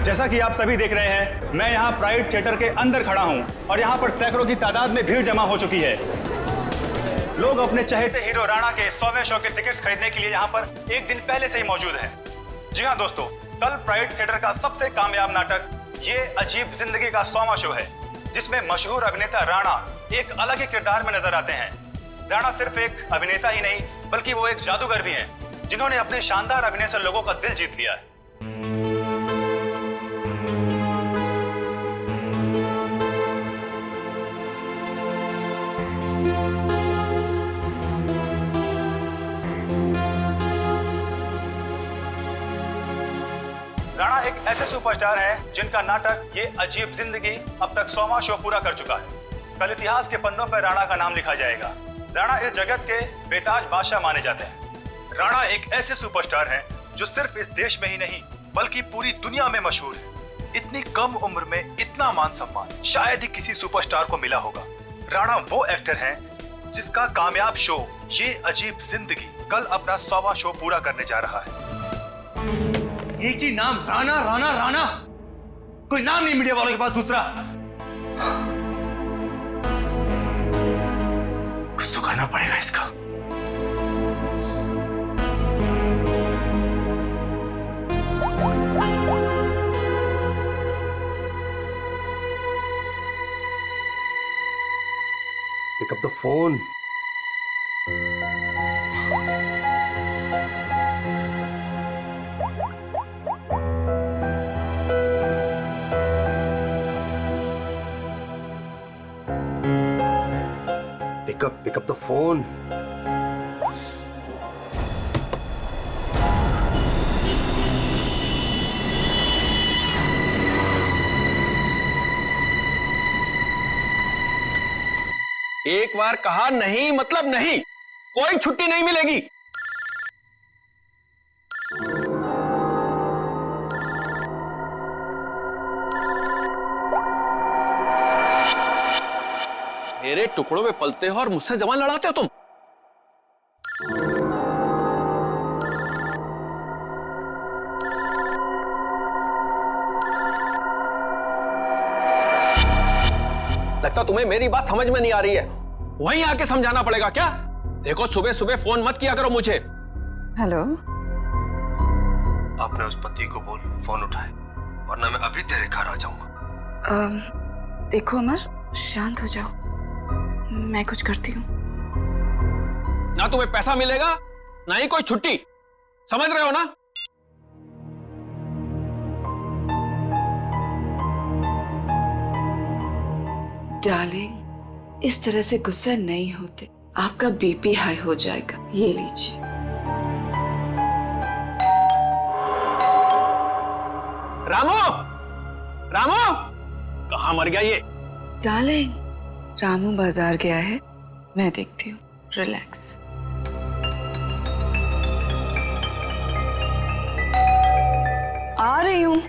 जैसा कि आप सभी देख रहे हैं, मैं यहाँ प्राइड थिएटर के अंदर खड़ा हूँ और यहाँ पर सैकड़ों की तादाद में भीड़ जमा हो चुकी है। लोग अपने चहेते हीरो राणा के 100वें शो के टिकट्स खरीदने के लिए यहाँ पर एक दिन पहले से ही मौजूद हैं। जी हाँ दोस्तों, कल प्राइड थिएटर का सबसे कामयाब नाटक ये अजीब जिंदगी का 100वां शो है, जिसमें मशहूर अभिनेता राणा एक अलग ही किरदार में नजर आते हैं। राणा सिर्फ एक अभिनेता ही नहीं, बल्कि वो एक जादूगर भी हैं, जिन्होंने अपने शानदार अभिनय से लोगों का दिल जीत लिया है। राणा एक ऐसे सुपरस्टार हैं जिनका नाटक ये अजीब जिंदगी अब तक 100वां शो पूरा कर चुका है। कल इतिहास के पन्नों पर राणा का नाम लिखा जाएगा। राणा इस जगत के बेताज बादशाह माने जाते हैं। राणा एक ऐसे सुपरस्टार हैं जो सिर्फ इस देश में ही नहीं बल्कि पूरी दुनिया में मशहूर है। इतनी कम उम्र में इतना मान सम्मान शायद ही किसी सुपरस्टार को मिला होगा। राणा वो एक्टर हैं जिसका कामयाब शो ये अजीब जिंदगी कल अपना 100वां शो पूरा करने जा रहा है। एक ही नाम, राणा राणा राणा, कोई नाम नहीं मीडिया वालों के पास दूसरा। कुछ तो करना पड़ेगा इसका। Pick up the phone. Pick up the phone. एक बार कहा नहीं मतलब नहीं, कोई छुट्टी नहीं मिलेगी। मेरे टुकड़ों में पलते हो और मुझसे जबान लड़ाते हो तुम। लगता तुम्हें मेरी बात समझ में नहीं आ रही है, वहीं आके समझाना पड़ेगा क्या? देखो सुबह सुबह फोन मत किया करो मुझे। हेलो, अपने उस पति को बोल फोन उठाए, वरना मैं अभी तेरे घर आ जाऊंगा। देखो अमर, शांत हो जाओ, मैं कुछ करती हूँ। ना तुम्हें पैसा मिलेगा ना ही कोई छुट्टी, समझ रहे हो ना? डार्लिंग, इस तरह से गुस्सा नहीं होते, आपका बीपी हाई हो जाएगा। ये लीजिए। रामू, रामू, कहाँ मर गया ये? डार्लिंग, रामू बाजार गया है, मैं देखती हूँ। रिलैक्स। आ रही हूँ।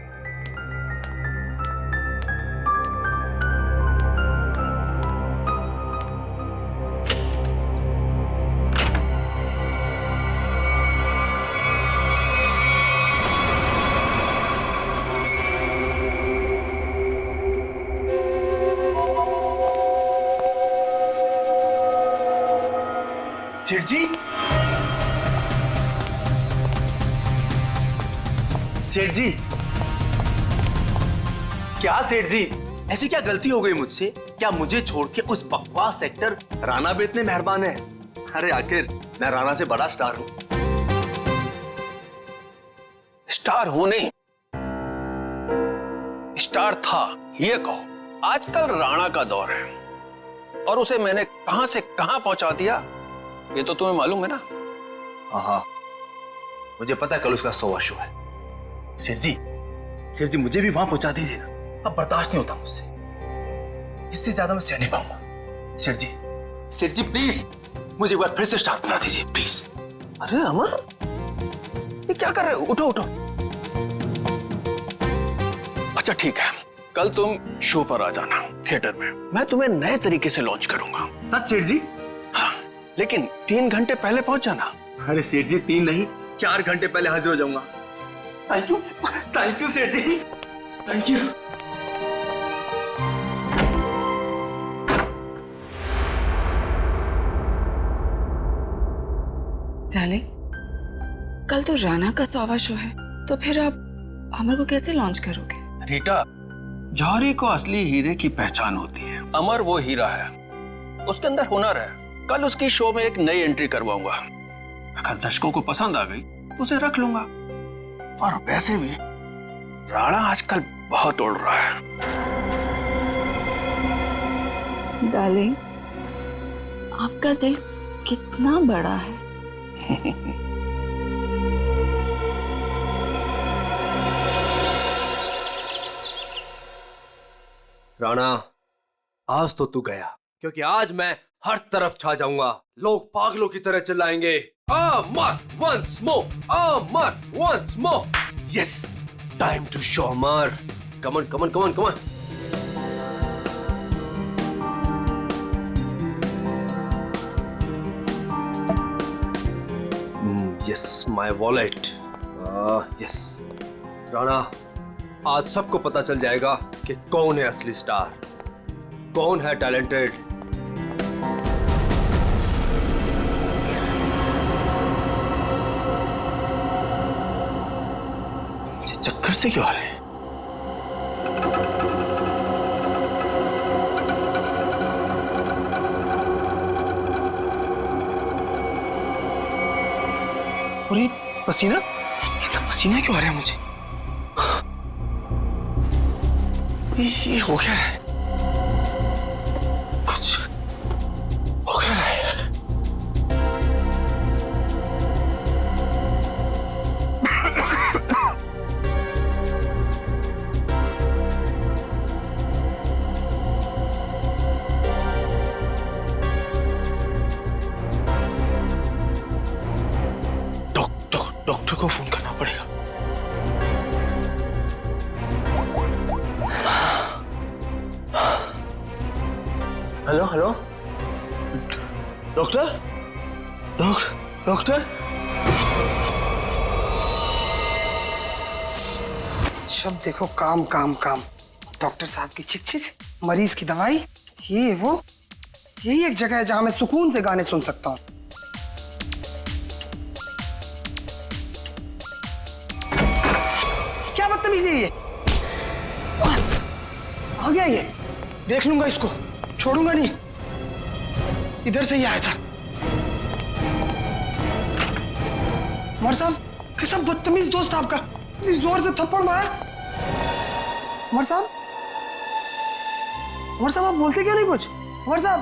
सेठ जी, सेठ जी, क्या सेठ जी, ऐसी क्या गलती हो गई मुझसे? क्या मुझे छोड़ के उस बकवास एक्टर राणा पे इतने मेहरबान है? अरे आखिर मैं राणा से बड़ा स्टार हूं। स्टार हूं नहीं, स्टार था ये कहो। आजकल राणा का दौर है और उसे मैंने कहां से कहां पहुंचा दिया ये तो तुम्हें मालूम है ना? हाँ, मुझे पता है कल उसका 100वां शो है। सेठ जी मुझे भी वहां पहुंचा दीजिए ना, अब बर्दाश्त नहीं होता मुझसे, इससे ज्यादा मैं सह नहीं पाऊंगा। सेठ जी प्लीज मुझे एक बार फिर से स्टार बना दीजिए प्लीज। अरे अमर, ये क्या कर रहे हो? उठो उठो। अच्छा ठीक है, कल तुम शो पर आ जाना थिएटर में, मैं तुम्हें नए तरीके से लॉन्च करूंगा। सच सेठ जी? हाँ, लेकिन 3 घंटे पहले पहुंच जाना। अरे सेठ जी 3 नहीं 4 घंटे पहले हाजिर हो जाऊंगा। थैंक यू सेठ जी। Thank you. डार्लिंग, कल तो राणा का 100वां शो है, तो फिर आप अमर को कैसे लॉन्च करोगे? रीटा, जौहरी को असली हीरे की पहचान होती है। अमर वो हीरा है, उसके अंदर हुनर है। कल उसकी शो में एक नई एंट्री करवाऊंगा। अगर दर्शकों को पसंद आ गई तो उसे रख लूंगा। और वैसे भी राणा आजकल बहुत उड़ रहा है। डार्लिंग, आपका दिल कितना बड़ा है। राणा, आज तो तू गया, क्योंकि आज मैं हर तरफ छा जाऊंगा। लोग पागलों की तरह चिल्लाएंगे, Amar once more, Amar once more. Yes, time to show Amar. Come on come on come on come on. Yes, my wallet. Yes Rana, आज सबको पता चल जाएगा कि कौन है असली स्टार, कौन है टैलेंटेड। मुझे चक्कर से क्यों आ रहे हैं? और ये पसीना, इतना पसीना क्यों आ रहा है मुझे? ये हो क्या रहा है? कुछ हो क्या रहा है? डॉक्टर को फोन करना पड़ेगा। Hello hello, doctor doctor. शब्द देखो, काम काम काम। डॉक्टर साहब की चिक चिक, मरीज की दवाई, ये वो, यही एक जगह है जहां मैं सुकून से गाने सुन सकता हूँ। क्या बदतमीजी है ये? आ गया ये, देख लूंगा इसको, छोड़ूंगा नहीं। इधर से ही आया था। उमर साहब, कैसा बदतमीज दोस्त आपका, इतनी जोर से थप्पड़ मारा। उमर साहब, उमर साहब, आप बोलते क्यों नहीं कुछ? उमर साहब,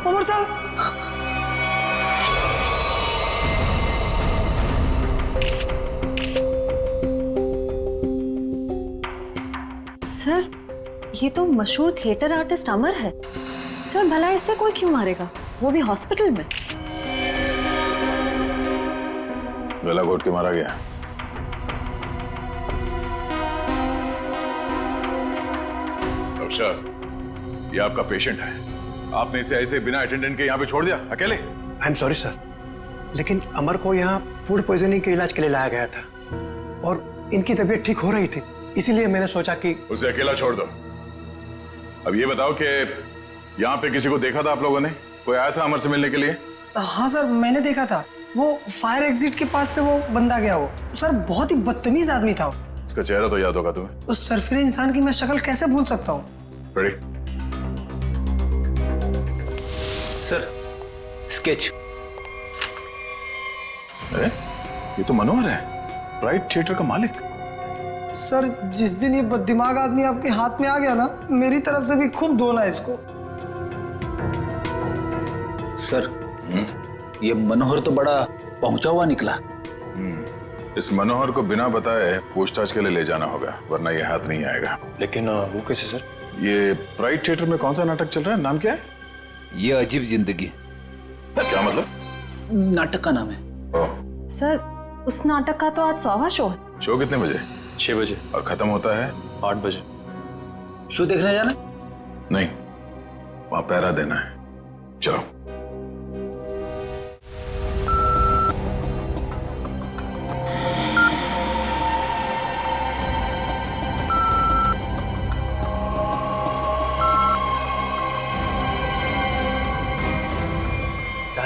उमर साहब। सर, ये तो मशहूर थिएटर आर्टिस्ट अमर है। सर, भला इससे कोई क्यों मारेगा, वो भी हॉस्पिटल में? गला घोट के मारा गया। डॉक्टर साहब, ये आपका पेशेंट है, आपने इसे ऐसे बिना अटेंडेंट के यहाँ पे छोड़ दिया अकेले? आई एम सॉरी सर, लेकिन अमर को यहाँ फूड पॉइजनिंग के इलाज के लिए लाया गया था और इनकी तबीयत ठीक हो रही थी, इसीलिए मैंने सोचा कि उसे अकेला छोड़ दो। अब ये बताओ कि यहाँ पे किसी को देखा था आप लोगों ने? कोई आया था अमर से मिलने के लिए? हाँ सर, मैंने देखा था। वो फायर एग्जिट के पास से वो बंदा गया। वो सर बहुत ही बदतमीज आदमी था। उसका चेहरा तो याद होगा तुम्हें? उस सरफिरे इंसान की मैं शक्ल कैसे भूल सकता हूँ? रेडी? Sir, sketch. अरे ये तो मनोहर है, प्राइड थिएटर का मालिक। सर, जिस दिन ये बददिमाग आदमी आपके हाथ में आ गया ना, मेरी तरफ से भी खूब धोना है इसको। सर, ये मनोहर तो बड़ा पहुंचा हुआ निकला। इस मनोहर को बिना बताए पूछताछ के लिए ले जाना होगा, वरना ये हाथ नहीं आएगा। लेकिन वो कैसे सर? ये प्राइड थिएटर में कौन सा नाटक चल रहा है? नाम क्या है? ये अजीब जिंदगी। क्या मतलब? नाटक का नाम है। ओह, सर, उस नाटक का तो आज 100वां शो है। शो कितने बजे? 6 बजे। और खत्म होता है 8 बजे। शो देखने जाना? नहीं, वहां पहरा देना है। चलो।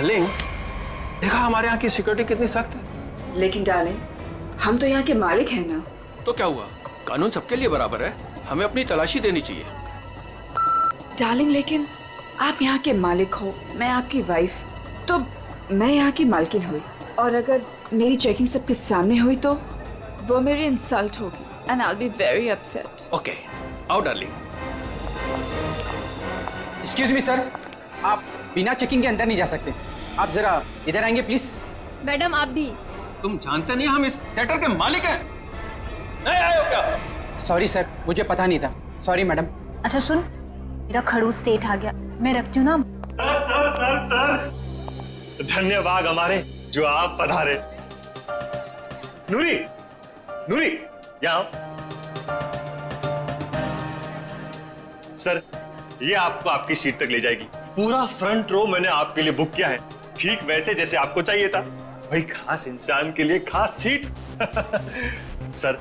डार्लिंग, देखा हमारे यहाँ की सिक्योरिटी कितनी सख्त है। लेकिन डार्लिंग, हम तो यहाँ के मालिक हैं ना। तो क्या हुआ, कानून सबके लिए बराबर है, हमें अपनी तलाशी देनी चाहिए। डार्लिंग, लेकिन आप यहाँ के मालिक हो, मैं आपकी वाइफ, तो मैं यहाँ की मालकिन हुई, और अगर मेरी चेकिंग सबके सामने हुई तो वो मेरी इंसल्ट होगी and I will be very upset. Okay, आओ डार्लिंग। एक्सक्यूज मी सर, आप बिना चेकिंग के अंदर नहीं जा सकते। आप जरा इधर आएंगे प्लीज। मैडम आप भी। तुम जानते नहीं हम इस थिएटर के मालिक हैं? नहीं आए हो क्या? सॉरी सर, मुझे पता नहीं था। Sorry madam. अच्छा सुन, मेरा खड़ूस सेठ आ गया, मैं रखती हूँ ना। धन्यवाद हमारे जो आप पधारे। नूरी, नूरी, यहाँ आओ। सर, ये आपको आपकी सीट तक ले जाएगी। पूरा फ्रंट रो मैंने आपके लिए बुक किया है, ठीक वैसे जैसे आपको चाहिए था। भाई, खास इंसान के लिए खास सीट। सर,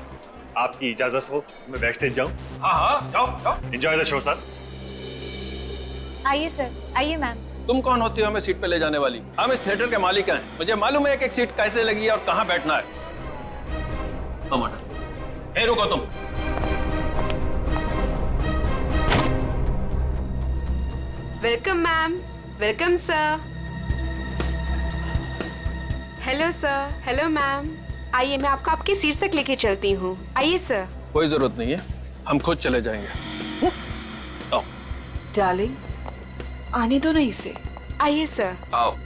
आपकी इजाजत हो मैं बैक स्टेज जाऊं? हाँ हाँ, जाओ जाओ। Enjoy the show sir. आइए सर, आइए मैम। तुम कौन होती हो हमें सीट पे ले जाने वाली? हम इस थिएटर के मालिक हैं, मुझे मालूम है एक एक सीट कैसे लगी है और कहाँ बैठना है। ए रुको तुम। Welcome ma'am, welcome sir. Hello sir, hello ma'am. आइए, मैं आपको आपकी सीट तक लेके चलती हूँ। आइए सर। कोई जरूरत नहीं है, हम खुद चले जाएंगे। आओ। डार्लिंग, आने दो ना इसे। आइए सर। आओ।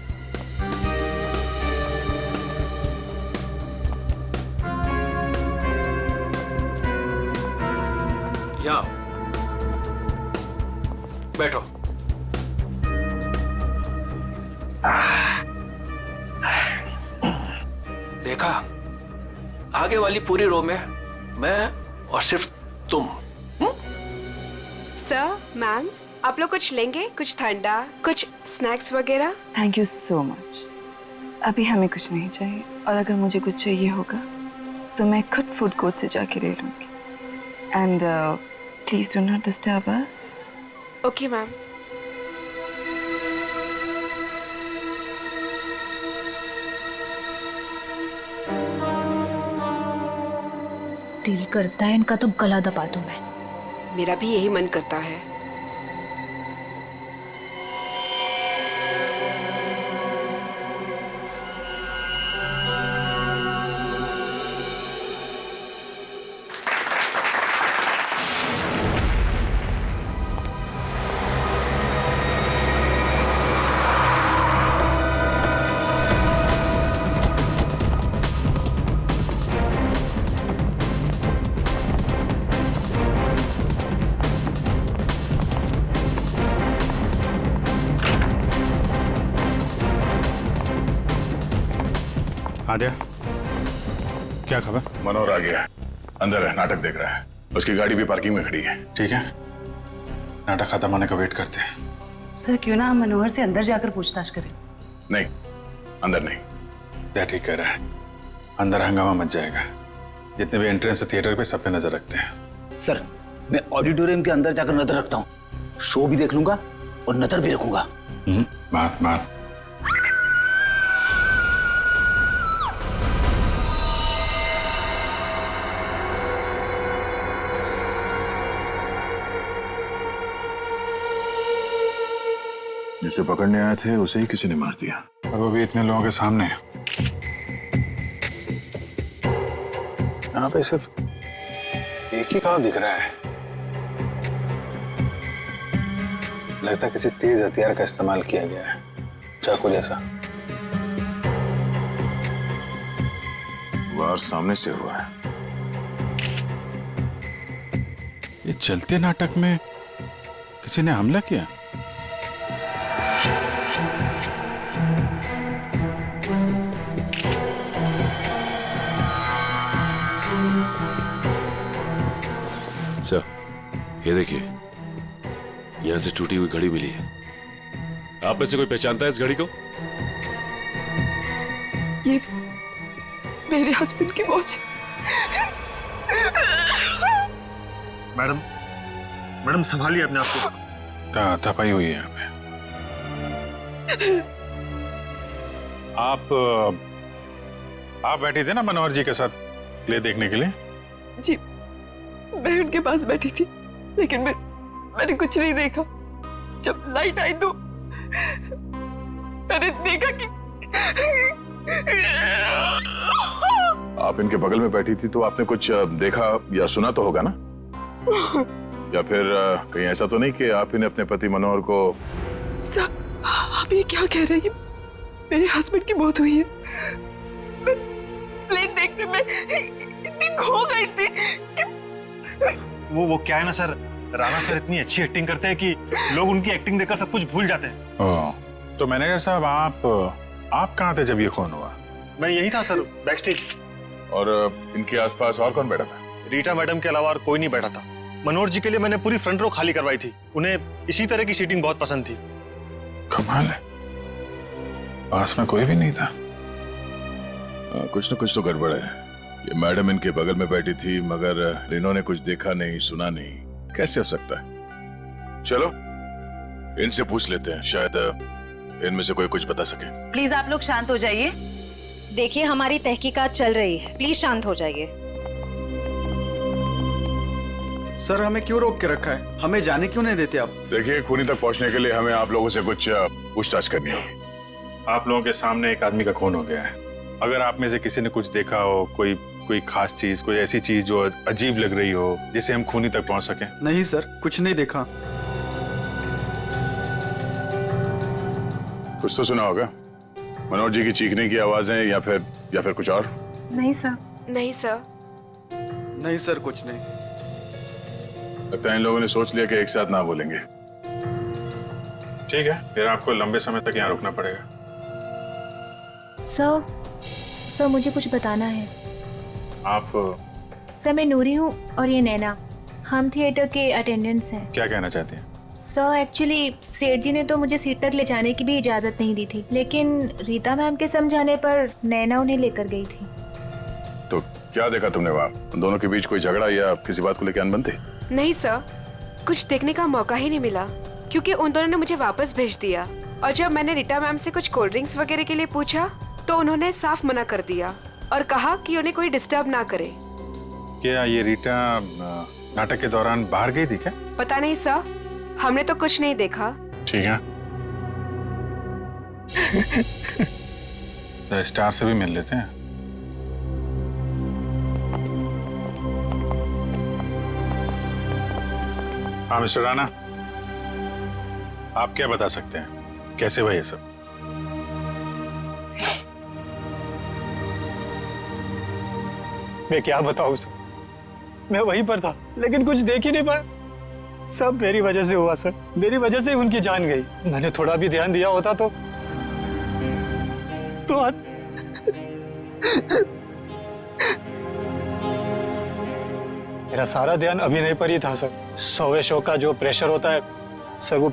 यहाँ बैठो। देखा, आगे वाली पूरी रो में मैं और सिर्फ तुम। सर, मैम, आप लोग कुछ लेंगे? कुछ ठंडा, कुछ स्नैक्स वगैरह? Thank you so much. अभी हमें कुछ नहीं चाहिए, और अगर मुझे कुछ चाहिए होगा तो मैं खुद फूड कोर्ट से जाके ले लूंगी। And please do not disturb us. Okay ma'am. दिल करता है इनका तो गला दबा दूं मैं। मेरा भी यही मन करता है। आद्या, क्या खबर? मनोहर आ गया, अंदर है, नाटक देख रहा है। उसकी गाड़ी भी पार्किंग में खड़ी है। ठीक है, नाटक खत्म होने का वेट करते हैं। सर, क्यों ना हम मनोहर से अंदर जाकर पूछताछ करें? नहीं, अंदर नहीं। क्या ठीक कह रहा है, अंदर हंगामा मच जाएगा। जितने भी एंट्रेंस थिएटर पे सब पे नजर रखते हैं। सर, मैं ऑडिटोरियम के अंदर जाकर नजर रखता हूँ, शो भी देख लूंगा और नजर भी रखूंगा। मार। जिसे पकड़ने आए थे उसे ही किसी ने मार दिया, और वो भी इतने लोगों के सामने। यहाँ पे सिर्फ एक ही घाव दिख रहा है। लगता है किसी तेज हथियार का इस्तेमाल किया गया है, चाकू जैसा। वार सामने से हुआ है। ये चलते नाटक में किसी ने हमला किया। सर, ये देखिए, यहां से टूटी हुई घड़ी मिली है। आप में से कोई पहचानता है इस घड़ी को? ये मेरे हस्बैंड की वॉच। मैडम संभालिए अपने आप को। तपाई हुई है यहाँ पे। आप बैठी थे ना मनोहर जी के साथ प्ले देखने के लिए? जी, मैं उनके पास बैठी थी, लेकिन मैंने कुछ नहीं देखा। जब लाइट आई तो मैंने देखा कि आप इनके बगल में बैठी थी तो आपने कुछ देखा या सुना तो होगा ना? या फिर कहीं ऐसा तो नहीं कि आप इन्हें अपने पति मनोहर को? सर, आप ये क्या कह रहे हैं? मेरे हस्बैंड की मौत हुई है। मैं प्ले देखने में इतनी खो गई थी कि वो क्या है ना सर, राणा सर इतनी अच्छी एक्टिंग करते हैं कि लोग उनकी एक्टिंग देखकर सब कुछ भूल जाते हैं। तो मैनेजर साहब, आप कहाँ थे जब ये खून हुआ? मैं यही था सर, बैकस्टेज। और इनके आसपास और कौन बैठा था? रीटा मैडम के अलावा और कोई नहीं बैठा था। मनोहर जी के लिए मैंने पूरी फ्रंट रो खाली करवाई थी। उन्हें इसी तरह की सीटिंग बहुत पसंद थी। कमाल है, पास में कोई भी नहीं था। कुछ न कुछ तो गड़बड़ है। ये मैडम इनके बगल में बैठी थी मगर इन्होंने कुछ देखा नहीं, सुना नहीं, कैसे हो सकता है? चलो इनसे पूछ लेते हैं, शायद इनमें से कोई कुछ बता सके। प्लीज आप लोग शांत हो जाइए। देखिए, हमारी तहकीकात चल रही है, प्लीज शांत हो जाइए। सर, हमें क्यों रोक के रखा है? हमें जाने क्यों नहीं देते आप? देखिए, खूनी तक पहुंचने के लिए हमें आप लोगों से कुछ पूछताछ करनी होगी। आप लोगों के सामने एक आदमी का खून हो गया है। अगर आप में से किसी ने कुछ देखा हो, कोई खास चीज, कोई ऐसी चीज जो अजीब लग रही हो जिससे हम खूनी तक पहुंच सके। नहीं सर, कुछ नहीं देखा। कुछ तो सुना होगा, मनोहर जी की चीखने की आवाजें या फिर कुछ और? नहीं सर। नहीं सर। नहीं सर, कुछ नहीं। लगता है इन लोगों ने सोच लिया कि एक साथ ना बोलेंगे। ठीक है, फिर आपको लंबे समय तक यहाँ रुकना पड़ेगा। सर, मुझे कुछ बताना है। आप? सर, मैं नूरी हूँ और ये नैना, हम थिएटर के अटेंडेंट्स हैं। क्या कहना चाहते हैं? सर, एक्चुअली सेठ जी ने तो मुझे सीट तक ले जाने की भी इजाजत नहीं दी थी, लेकिन रीता मैम के समझाने पर नैना उन्हें लेकर गई थी। तो क्या देखा तुमने वहाँ? उन दोनों के बीच कोई झगड़ा या किसी बात को लेकर अनबन थी? नहीं सर, कुछ देखने का मौका ही नहीं मिला क्योंकि उन दोनों ने मुझे वापस भेज दिया। और जब मैंने रीटा मैम से कुछ कोल्ड ड्रिंक्स वगैरह के लिए पूछा तो उन्होंने साफ मना कर दिया और कहा कि उन्हें कोई डिस्टर्ब ना करे। क्या ये रीटा नाटक के दौरान बाहर गई थी क्या? पता नहीं सर, हमने तो कुछ नहीं देखा। ठीक है, तो स्टार से भी मिल लेते हैं। हाँ मिस्टर राणा, आप क्या बता सकते हैं, कैसे हुआ ये सब? मैं क्या बताऊं सर, मैं वहीं पर था लेकिन कुछ देख ही नहीं पाया। सब मेरी वजह से हुआ सर, मेरी वजह से उनकी जान गई। मैंने थोड़ा भी ध्यान दिया होता तो आज मेरा सारा ध्यान अभिनय पर ही था सर। 100वें शो का जो प्रेशर होता है सर, वो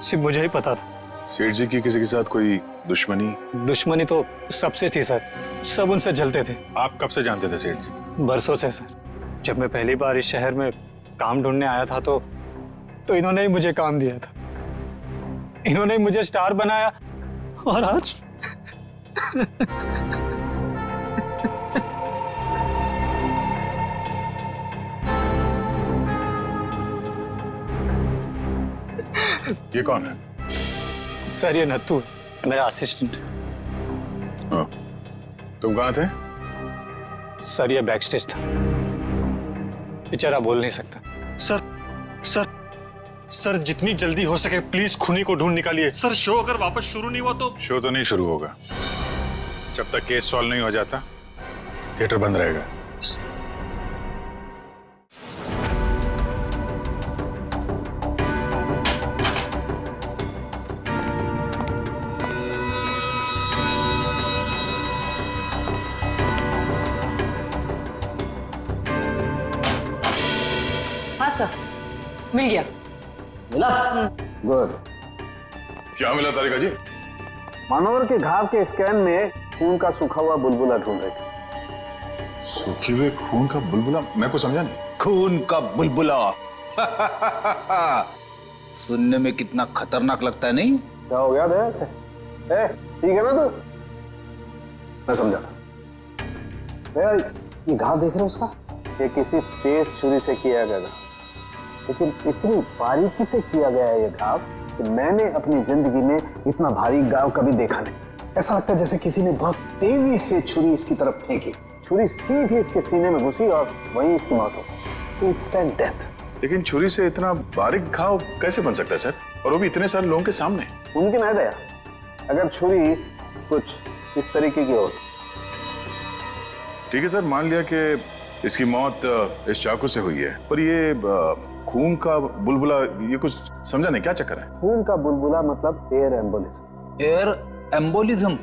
सिर्फ मुझे ही पता था। सेठ जी की किसी के साथ कोई दुश्मनी? दुश्मनी तो सबसे थी सर, सब उनसे जलते थे। आप कब से जानते थे सेठ जी? बरसों से सर। जब मैं पहली बार इस शहर में काम ढूंढने आया था तो इन्होंने ही मुझे काम दिया था, इन्होंने ही मुझे स्टार बनाया और आज ये कौन है? सर, ये नत्थू, मेरा असिस्टेंट। तुम कहाँ थे? सर, ये बैकस्टेज था, बेचारा बोल नहीं सकता। सर, जितनी जल्दी हो सके प्लीज खूनी को ढूंढ निकालिए। सर, शो अगर वापस शुरू नहीं हुआ तो? शो तो नहीं शुरू होगा जब तक केस सॉल्व नहीं हो जाता। थिएटर बंद रहेगा। हाँ सर, मिल गया। मिला? गुड। क्या मिला तारिका जी? मनोहर के घाव के स्कैन में खून का सूखा हुआ बुलबुला ढूंढ रहे थे। सूखे हुए खून का बुलबुला? मैं कुछ समझा नहीं। खून का बुलबुला सुनने में कितना खतरनाक लगता है, नहीं? क्या हो गया दया से? ठीक है ना तू? मैं समझाता। भैया ये घाव देख रहे हो उसका? ये किसी तेज छुरी से किया गया था, लेकिन इतनी बारीकी से किया गया है ये घाव कि मैंने अपनी जिंदगी में इतना भारी घाव कभी देखा नहीं। ऐसा लगता है जैसे किसी ने बहुत तेजी से छुरी इसकी तरफ फेंकी, छुरी सीधी इसके सीने में घुसी और वहीं इसकी मौत हो गई। Instant death. लेकिन छुरी से इतना बारीक घाव कैसे बन सकता है सर, और वो भी इतने सारे लोगों के सामने? मुमकिन है दया, अगर छुरी कुछ इस तरीके की हो। ठीक है सर, मान लिया कि इसकी मौत इस चाकू से हुई है, पर ये खून का बुलबुला, ये कुछ समझा नहीं, क्या चक्कर है? खून का बुलबुला मतलब एयर एम्बोलिज्म। Air embolism?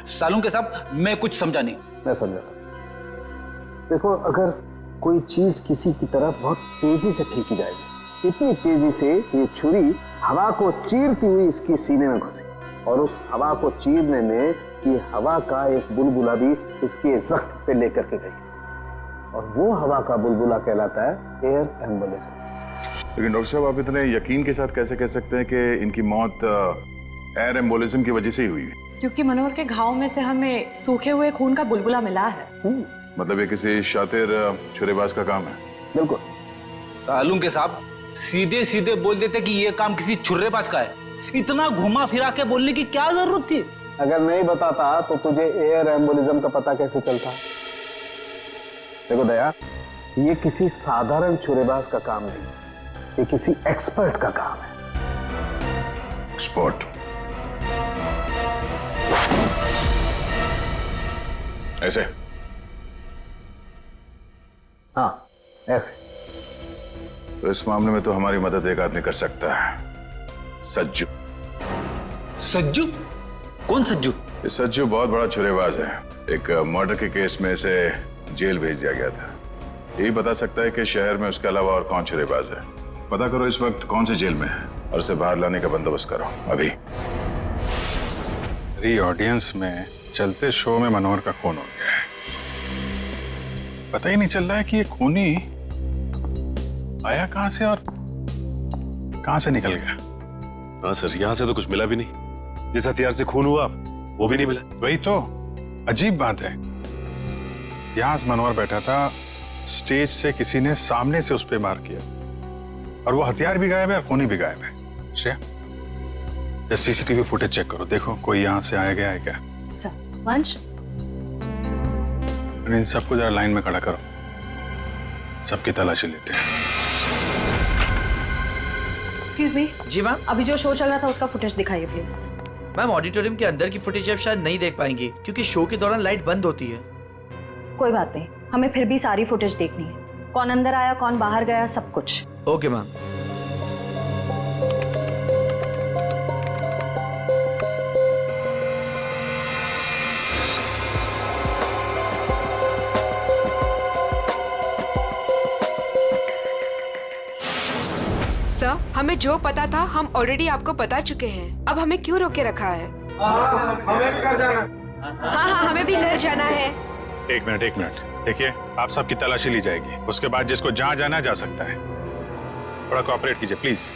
सालू के साहब मैं कुछ समझा नहीं। मैं समझा। देखो, अगर कोई चीज किसी की तरफ बहुत तेजी से फेंकी जाएगी, इतनी तेजी से ये छुरी हवा को चीरती हुई इसकी सीने में घुसी, और उस हवा को चीरने में ये हवा का एक बुलबुला भी इसके जख्म पे लेकर के गई, और वो हवा का बुलबुला कहलाता है एयर एम्बोलिज्म। लेकिन डॉक्टर साहब, आप इतने यकीन के साथ कैसे कह सकते हैं कि इनकी मौत एयर एम्बोलिज्म की वजह से ही हुई है? क्योंकि मनोहर के घाव में से हमें सूखे हुए खून का बुलबुला मिला है। मतलब ये किसी शातिर छुरेबाज का काम है? बिल्कुल। सालू के साहब सीधे सीधे बोल देते कि ये काम किसी छुर्रेबाज का है, इतना घुमा फिरा के बोलने की क्या जरूरत थी? अगर नहीं बताता तो तुझे एयर एम्बोलिज्म का पता कैसे चलता? देखो दया, ये किसी साधारण छुरेबाज का काम नहीं, ये किसी एक्सपर्ट का काम है। एक्सपर्ट? ऐसे? हाँ, ऐसे। तो इस मामले में तो हमारी मदद एक आदमी कर सकता है, सज्जू। सज्जू? कौन सज्जू? ये सज्जू बहुत बड़ा छुरेबाज है। एक मर्डर के केस में इसे जेल भेज दिया गया था। यही बता सकता है कि शहर में उसके अलावा और कौन छुरेबाज है। पता करो इस वक्त कौन से जेल में है और उसे बाहर लाने का बंदोबस्त करो अभी। मेरी ऑडियंस में चलते शो में मनोहर का खून हो गया है। पता ही नहीं चल रहा है कि ये खूनी आया कहां से और कहां से निकल गया। हाँ सर, यहाँ से तो कुछ मिला भी नहीं। जिस हथियार से खून हुआ वो भी नहीं मिला। वही तो अजीब बात है। यहां मनोहर बैठा था, स्टेज से किसी ने सामने से उस पर मार किया, और वो हथियार भी गायब है और खूनी भी गायब है। श्रेया, सीसीटीवी फुटेज चेक करो, देखो कोई यहाँ से आया गया है क्या। वंश, इन सबको जरा लाइन में खड़ा करो, सबकी तलाशी लेते हैं। Excuse me. जी मैम। अभी जो शो चल रहा था उसका फुटेज दिखाइए प्लीज। मैम, ऑडिटोरियम के अंदर की फुटेज आप शायद नहीं देख पाएंगे क्योंकि शो के दौरान लाइट बंद होती है। कोई बात नहीं, हमें फिर भी सारी फुटेज देखनी है। कौन अंदर आया, कौन बाहर गया, सब कुछ। Okay ma'am. सर, हमें जो पता था हम ऑलरेडी आपको बता चुके हैं। अब हमें क्यों रोके रखा है? हमें घर जाना। हाँ, हमें भी घर जाना है। एक मिनट देखिए, आप सबकी तलाशी ली जाएगी, उसके बाद जिसको जहां जाना जा सकता है। थोड़ा कोऑपरेट कीजिए प्लीज।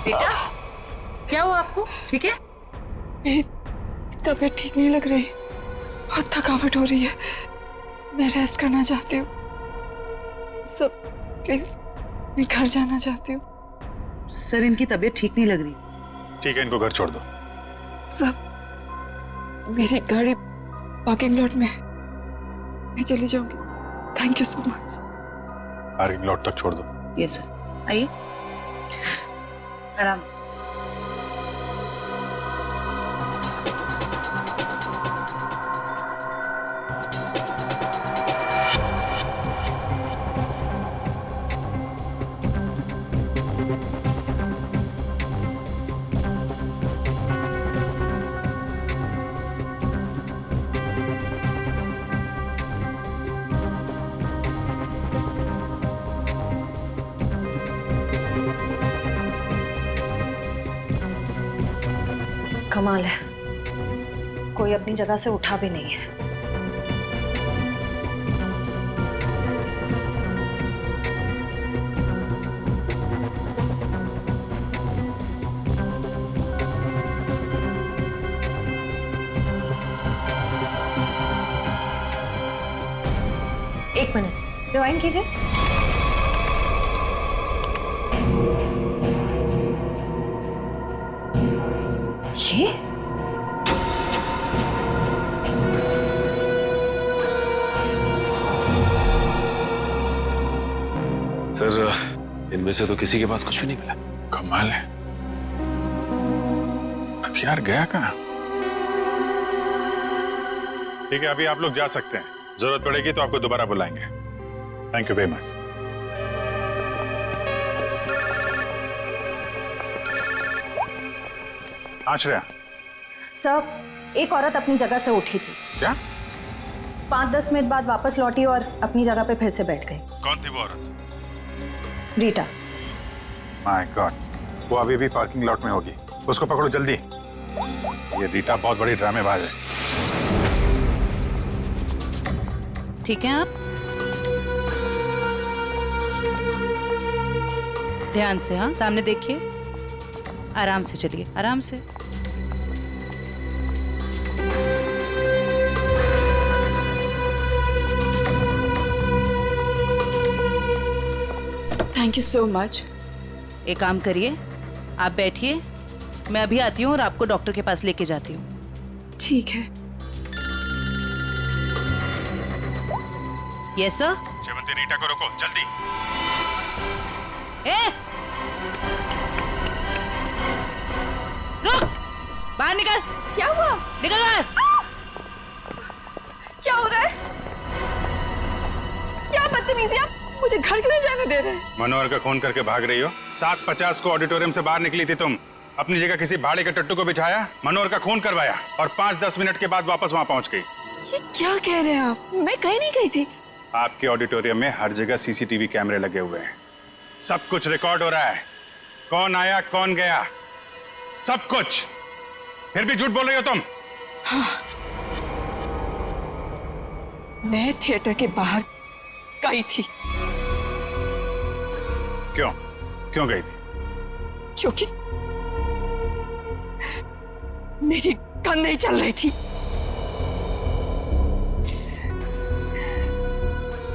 बेटा, क्या हुआ आपको? ठीक है? मेरी तबीयत ठीक नहीं लग रही, बहुत थकावट हो रही है, मैं रेस्ट करना चाहती हूँ। सब प्लीज, मैं घर जाना चाहती हूँ। सर, इनकी तबीयत ठीक नहीं लग रही। ठीक है, इनको घर छोड़ दो। सब, मेरी गाड़ी पार्किंग लॉट में है, मैं चली जाऊंगी। Thank you so much. Parking lot तक छोड़ दो। यस सर, आइए आराम। कमाल है, कोई अपनी जगह से उठा भी नहीं है। एक मिनट, रिवाइंड कीजिए। ये सर, इनमें से तो किसी के पास कुछ भी नहीं मिला। कमाल है, हथियार गया कहाँ? ठीक है, अभी आप लोग जा सकते हैं। जरूरत पड़ेगी तो आपको दोबारा बुलाएंगे। Thank you very much. हाँ श्रेया। सर, एक औरत अपनी जगह से उठी थी। क्या? 5-10 मिनट बाद वापस लौटी और अपनी जगह पे फिर से बैठ गई। कौन थी वो औरत? रीटा। माय गॉड, वो अभी भी पार्किंग लॉट में होगी। उसको पकड़ो जल्दी। ये रीटा बहुत बड़ी ड्रामेबाज है। ठीक है, आप ध्यान से, हाँ सामने देखिए, आराम से चलिए, आराम से। Thank you so much. एक काम करिए, आप बैठिए, मैं अभी आती हूँ और आपको डॉक्टर के पास लेके जाती हूँ। ठीक है। Yes sir. शेवंती, रीटा को रोको जल्दी। ए! रुक! बाहर निकल! क्या हुआ? निकल बाहर! क्या हो रहा है? क्या बदतमीजी, आप मुझे घर क्यों नहीं जाने दे रहे? मनोहर का खून करके भाग रही हो। 7:50 को ऑडिटोरियम से बाहर निकली थी तुम। अपनी जगह किसी भाड़े के टट्टू को बिठाया, मनोहर का खून करवाया और 5-10 मिनट के बाद वापस वहां पहुंच गई। ये क्या कह रहे हैं आप? मैं कहीं नहीं गई थी। आपके ऑडिटोरियम में हर जगह सीसीटीवी कैमरे लगे हुए हैं। सब कुछ रिकॉर्ड हो रहा है। कौन आया, कौन गया, सब कुछ। फिर भी झूठ बोल रही हो तुम। हाँ। मैं थिएटर के बाहर गई थी। क्यों? क्यों गई थी? क्योंकि मेरी गन नहीं चल रही थी।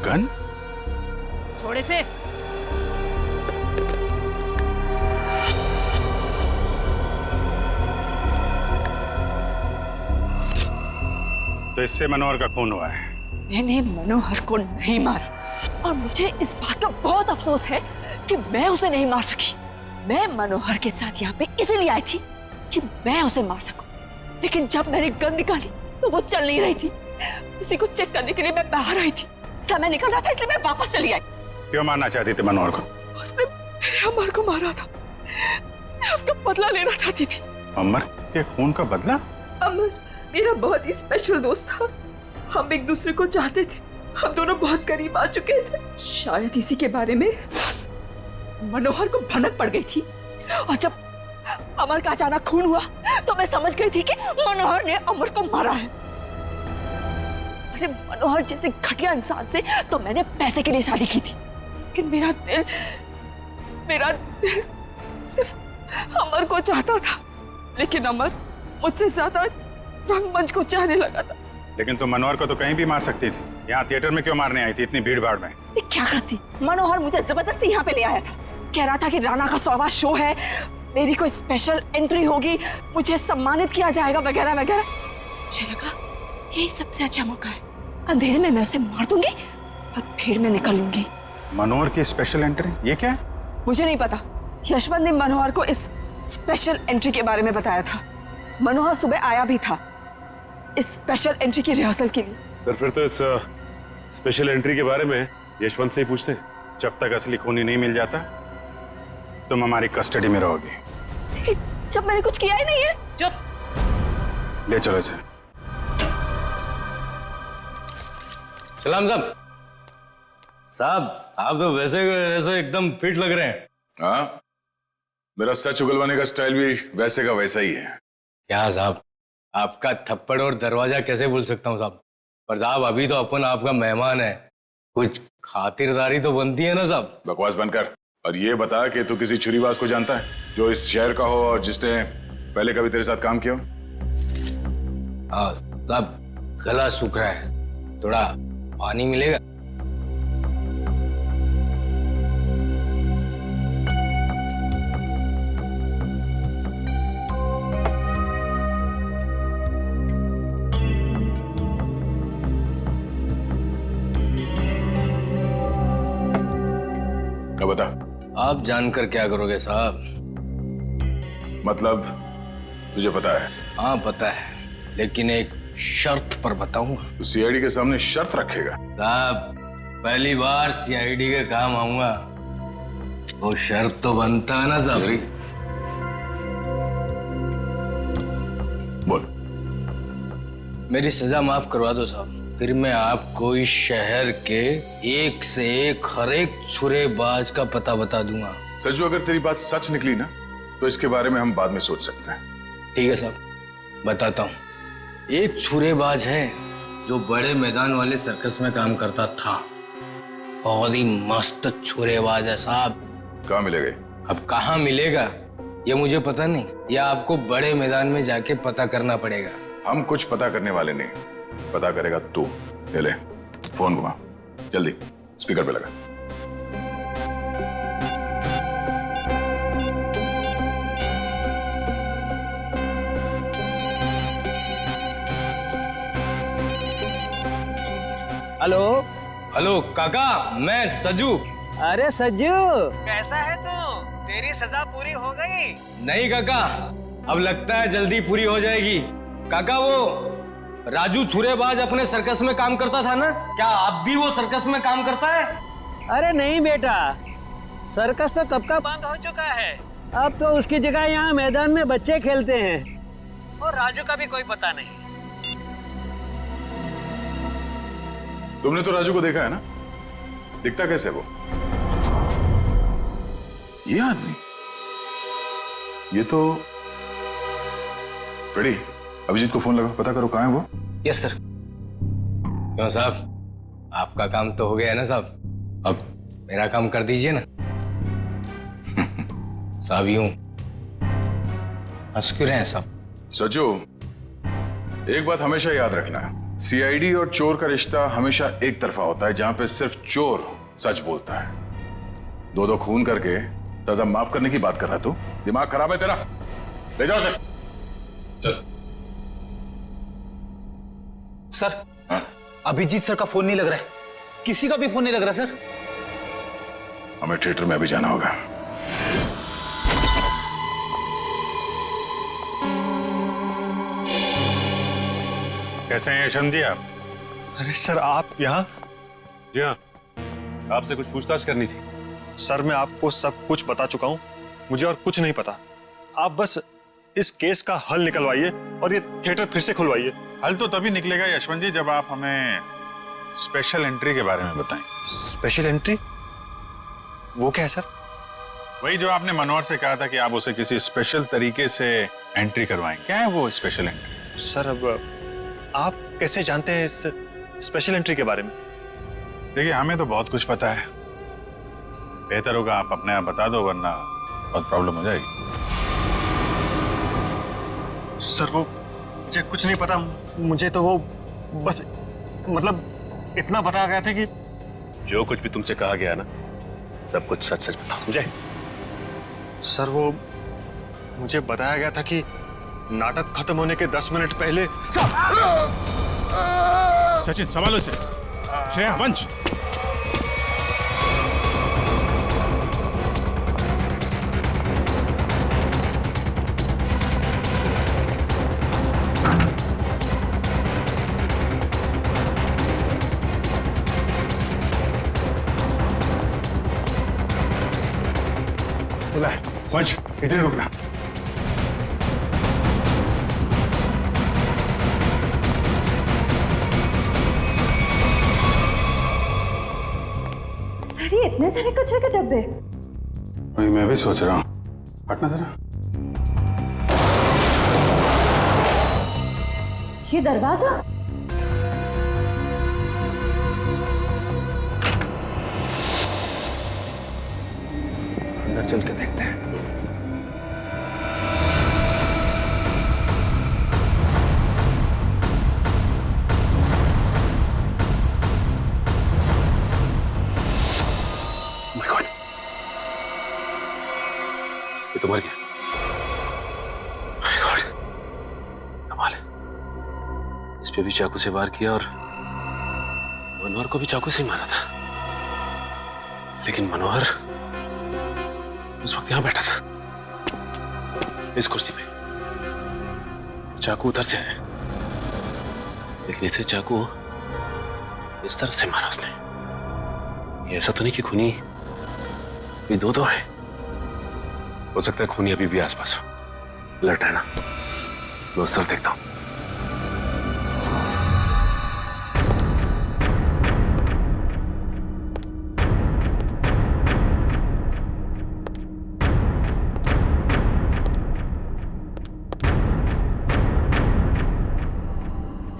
गन? थोड़े से। तो इससे मनोहर का खून हुआ है। मैंने मनोहर को नहीं मारा और मुझे इस बात का बहुत अफसोस है कि मैं उसे नहीं मार सकी। मैं मनोहर के साथ यहाँ पे इसलिए आई थी कि मैं उसे मार सकूं, लेकिन जब मैंने गन निकाली तो वो चल नहीं रही थी। उसी को चेक करने के लिए मैं बाहर आई थी। समय निकल रहा था इसलिए मैं वापस चली आई। क्यों मारना चाहती थी मनोहर को? उसने मेरे अमर को मारा था, मैं उसका बदला लेना चाहती थी। अमर के खून का बदला? अमर मेरा बहुत ही स्पेशल दोस्त था। हम एक दूसरे को चाहते थे, हम दोनों बहुत करीब आ चुके थे। शायद इसी के बारे में मनोहर को भनक पड़ गई थी और जब अमर का अचानक खून हुआ तो मैं समझ गई थी कि मनोहर ने अमर को मारा है। अरे मनोहर जैसे घटिया इंसान से तो मैंने पैसे के लिए शादी की थी, लेकिन मेरा दिल सिर्फ अमर को चाहता था। लेकिन अमर मुझसे ज्यादा रंगमंच को चाहने लगा था। लेकिन तुम मनोहर को तो कहीं भी मार सकती थी। यहाँ थिएटर में क्यों मारने आई थी इतनी भीड़ भाड़ में? क्या करती? मनोहर मुझे जबरदस्ती यहाँ पे ले आया था। कह रहा था कि राणा का 100वां शो है, मेरी कोई स्पेशल एंट्री होगी, मुझे सम्मानित किया जाएगा वगैरह वगैरह। मुझे लगा यही सबसे अच्छा मौका है। अंधेरे में मैं उसे मार दूंगी और फिर मैं निकल लूंगी। मनोहर की स्पेशल एंट्री, ये क्या है? मुझे नहीं पता। यशवंत ने मनोहर को इस स्पेशल एंट्री के बारे में बताया था। मनोहर सुबह आया भी था इस स्पेशल एंट्री की रिहर्सल के लिए। सर फिर तो इस स्पेशल एंट्री के बारे में यशवंत से ही पूछते हैं। जब तक असली खूनी नहीं मिल जाता तुम हमारी कस्टडी में रहोगी। लेकिन जब मैंने कुछ किया ही नहीं है। चुप, ले चलो इसे। सलाम साहब। साहब आप तो वैसे वैसे एकदम फिट लग रहे हैं। हाँ, मेरा सच उगलवाने का स्टाइल भी वैसे का वैसा ही है। क्या साहब, आपका थप्पड़ और दरवाजा कैसे भूल सकता हूँ साहब। पर साहब अभी तो अपन आपका मेहमान है, कुछ खातिरदारी तो बनती है ना साहब। बकवास बनकर। और ये बता कि तू किसी छुरीबाज को जानता है जो इस शहर का हो और जिसने पहले कभी तेरे साथ काम किया हो? हाँ साहब, गला सूख रहा है, थोड़ा पानी मिलेगा? क्या बता? आप जानकर क्या करोगे साहब? मतलब तुझे पता है? हाँ पता है, लेकिन एक शर्त पर बताऊंगा। तो सीआईडी के सामने शर्त रखेगा? साहब पहली बार सीआईडी के काम आऊंगा, वो शर्त तो बनता है ना साहब। बोल। मेरी सजा माफ करवा दो साहब, फिर मैं आपको इस शहर के एक से एक हर एक छुरेबाज का पता बता दूंगा। सज्जू, अगर तेरी बात सच निकली ना तो इसके बारे में हम बाद में सोच सकते हैं। ठीक है साहब, बताता हूँ। एक छुरेबाज है जो बड़े मैदान वाले सर्कस में काम करता था। बहुत ही मस्त छुरेबाज है साहब। कहाँ मिलेगा? अब कहाँ मिलेगा ये मुझे पता नहीं, या आपको बड़े मैदान में जाके पता करना पड़ेगा। हम कुछ पता करने वाले नहीं, पता करेगा तू। ले फोन घुमा, जल्दी स्पीकर पे लगा। हेलो। हेलो काका, मैं सज्जू। अरे सज्जू, कैसा है तू? तेरी सजा पूरी हो गई? नहीं काका, अब लगता है जल्दी पूरी हो जाएगी। काका वो राजू छुरेबाज अपने सर्कस में काम करता था ना, क्या आप भी वो सर्कस में काम करता है? अरे नहीं बेटा, सर्कस तो कब का बंद हो चुका है। अब तो उसकी जगह यहाँ मैदान में बच्चे खेलते हैं, और राजू का भी कोई पता नहीं। तुमने तो राजू को देखा है ना, दिखता कैसे वो? ये आदमी, ये तो रेडी। अभिजीत को फोन लगा, पता करो कहाँ है वो। Yes sir. क्यों साहब, आपका काम तो हो गया है ना साहब, अब मेरा काम कर दीजिए ना। साहब यूं हंस क्यों रहे हैं साहब? सज्जू, एक बात हमेशा याद रखना, सीआईडी और चोर का रिश्ता हमेशा एक तरफा होता है, जहां पे सिर्फ चोर सच बोलता है। दो खून करके सजा माफ करने की बात कर रहा तू? दिमाग खराब है तेरा? ले जाओ सर। चल। सर, अभिजीत सर का फोन नहीं लग रहा है, किसी का भी फोन नहीं लग रहा सर। हमें थिएटर में अभी जाना होगा। कैसे हैं यशवंत जी आप? अरे सर, आप यहाँ? जी हाँ, आपसे कुछ पूछताछ करनी थी। सर, मैं आपको सब कुछ बता चुका हूँ, मुझे और कुछ नहीं पता। आप बस इस केस का हल निकलवाइए और ये थिएटर फिर से खुलवाइए। हल तो तभी निकलेगा यशवंत जी, जब आप हमें स्पेशल एंट्री के बारे में बताएं। Special entry? वो क्या है सर? वही जो आपने मनोहर से कहा था कि आप उसे किसी स्पेशल तरीके से एंट्री करवाएं। क्या है वो स्पेशल एंट्री? सर, अब आप कैसे जानते हैं इस स्पेशल एंट्री के बारे में? देखिए, हमें तो बहुत कुछ पता है, बेहतर होगा आप अपने आप बता दो, वरना बहुत प्रॉब्लम हो जाएगी। सर, वो मुझे कुछ नहीं पता। मुझे तो वो बस मतलब इतना बताया गया था कि जो कुछ भी तुमसे कहा गया ना, सब कुछ सच सच बताओ, समझे? सर, वो मुझे बताया गया था कि नाटक खत्म होने के 10 मिनट पहले। सचिन, संभालो इसे। श्रेया, वंश। खुला है। वंश, इधर ही रुकना। सर ये इतने सारे कचरे के डब्बे। वही मैं भी सोच रहा हूँ। हटना जरा। ये दरवाजा। अंदर चल के देखते हैं। My God. ये तो मर गया। My God. कमाल है। इस पे भी चाकू से वार किया और मनोहर को भी चाकू से ही मारा था। लेकिन मनोहर उस वक्त यहां बैठा था, इस कुर्सी पे। चाकू उधर से है, लेकिन इसे चाकू इस तरफ से मारा उसने। ये ऐसा तो नहीं कि खूनी ये दो है। हो सकता है खूनी अभी भी आसपास हो। अलर्ट रहना। मैं उस तरफ देखता हूं।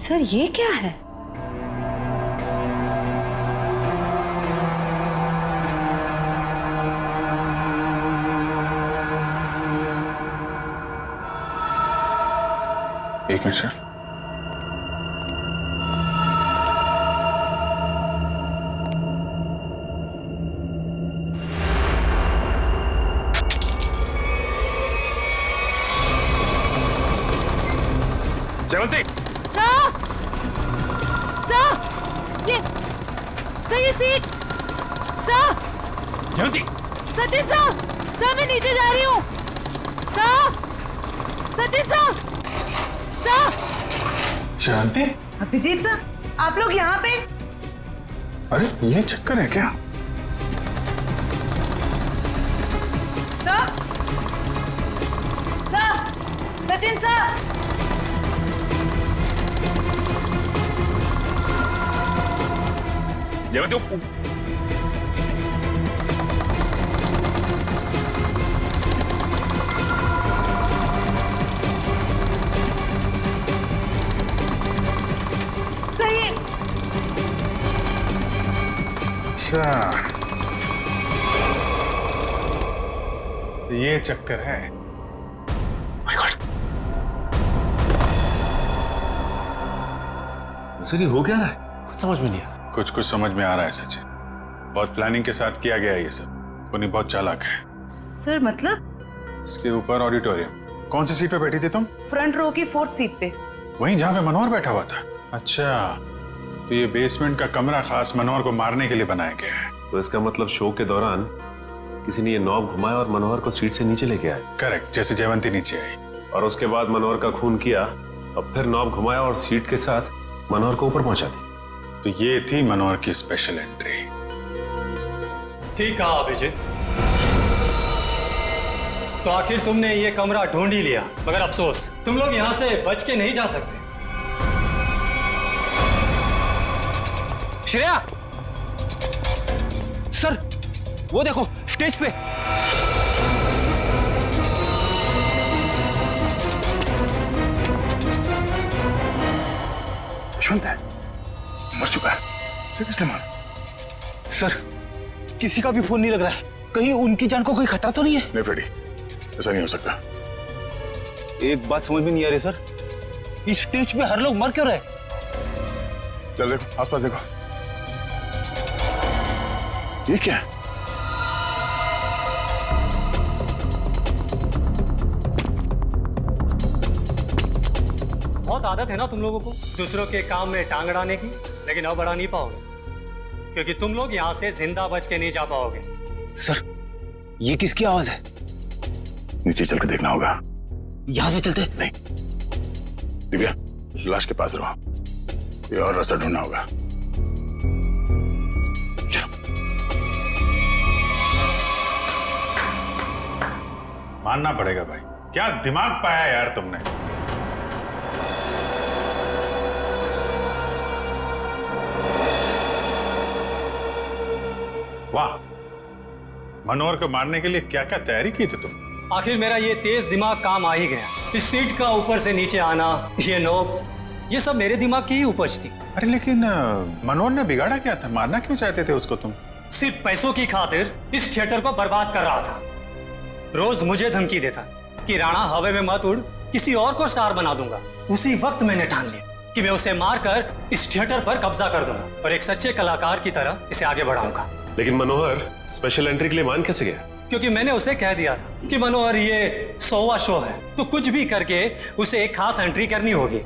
सर ये क्या है? एक मिनट सर। जयवंती, ये सीट जयवंती, सचिन सर मैं नीचे जा रही हूँ। सचिन सर शांति। अभिजीत सर आप लोग यहाँ पे? अरे ये चक्कर है क्या? सर सचिन सर जयवंती, सही। अच्छा ये चक्कर है। My God. सर ये हो क्या रहा है? कुछ समझ में नहीं आ। कुछ समझ में आ रहा है सचिन। बहुत प्लानिंग के साथ किया गया है ये सब। खूनी बहुत चालाक है। सर मतलब? इसके ऊपर ऑडिटोरियम। कौन सी सीट पे बैठी थी तुम? फ्रंट रो की 4th सीट पे। वहीं जहाँ पे मनोहर बैठा हुआ था। अच्छा तो ये बेसमेंट का कमरा खास मनोहर को मारने के लिए बनाया गया है। तो इसका मतलब शो के दौरान किसी ने ये नॉब घुमाया और मनोहर को सीट से नीचे लेके आया। करेक्ट, जैसे जयवंती नीचे आई और उसके बाद मनोहर का खून किया और फिर नॉब घुमाया और सीट के साथ मनोहर को ऊपर पहुंचा दी। तो ये थी मनोहर की स्पेशल एंट्री। ठीक कहा अभिजीत। तो आखिर तुमने ये कमरा ढूंढ ही लिया, मगर अफसोस तुम लोग यहाँ से बच के नहीं जा सकते। श्रेया सर वो देखो स्टेज पे। यशवंत है, मर चुका है। इसे किसने मारा? सर किसी का भी फोन नहीं लग रहा है। कहीं उनकी जान को कोई खतरा तो नहीं है? नहीं फ्रेडी, ऐसा नहीं हो सकता। एक बात समझ में नहीं आ रही सर, इस स्टेज पे हर लोग मर क्यों रहे? चल देखो आसपास देखो। ये क्या है? बहुत आदत है ना तुम लोगों को दूसरों के काम में टांग अड़ाने की, लेकिन अब अड़ा नहीं पाओगे क्योंकि तुम लोग यहाँ से जिंदा बच के नहीं जा पाओगे। सर ये किसकी आवाज है? नीचे चल के देखना होगा। यहाँ से चलते? नहीं, दिव्या लाश के पास रहो, ये और रास्ता ढूंढना होगा। चलो। मानना पड़ेगा भाई, क्या दिमाग पाया यार तुमने। वाह, मनोहर को मारने के लिए क्या क्या तैयारी की थी तुम। आखिर मेरा ये तेज दिमाग काम आ ही गया। इस सीट का ऊपर से नीचे आना, ये नोक, ये सब मेरे दिमाग की ही उपज थी। अरे लेकिन मनोहर ने बिगाड़ा क्या था, मारना क्यों चाहते थे उसको तुम। सिर्फ पैसों की खातिर इस थिएटर को बर्बाद कर रहा था। रोज मुझे धमकी देता कि राणा हवा में मत उड़, किसी और को स्टार बना दूंगा। उसी वक्त मैंने ठान लिया कि मैं उसे मारकर इस थिएटर पर कब्जा कर दूंगा और एक सच्चे कलाकार की तरह इसे आगे बढ़ाऊंगा। लेकिन मनोहर स्पेशल एंट्री के लिए मान कैसे गया? क्योंकि मैंने उसे कह दिया था कि मनोहर ये 100वां शो है, तो कुछ भी करके उसे एक खास एंट्री करनी होगी।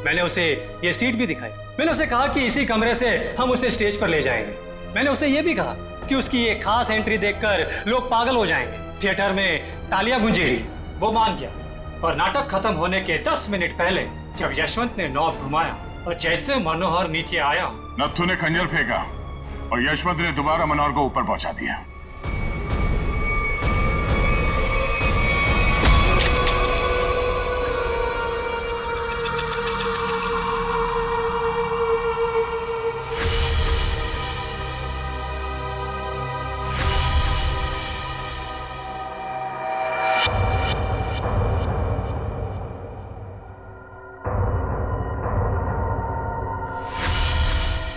मैंने उसे ये सीट भी दिखाई। मैंने उसे कहा कि इसी कमरे से हम उसे स्टेज पर ले जाएंगे। मैंने उसे ये भी कहा कि उसकी ये खास एंट्री देखकर लोग पागल हो जाएंगे, थिएटर में तालियां गूंजेगी। वो मान गया और नाटक खत्म होने के 10 मिनट पहले जब यशवंत ने नॉब घुमाया और जैसे मनोहर नीचे आया, नत्थु ने खंजर फेंका और यशवंत ने दोबारा मनोहर को ऊपर पहुंचा दिया।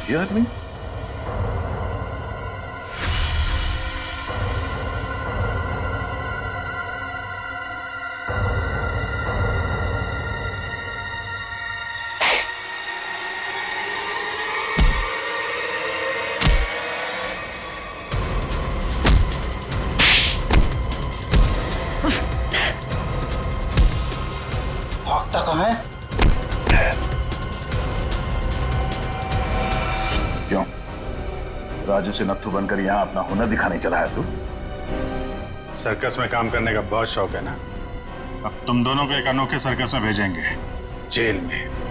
ये आदमी भागता कहाँ है? क्यों, राजू से नत्थु बनकर यहाँ अपना हुनर दिखाने चला है तू? सर्कस में काम करने का बहुत शौक है ना? अब तुम दोनों को एक अनोखे सर्कस में भेजेंगे, जेल में।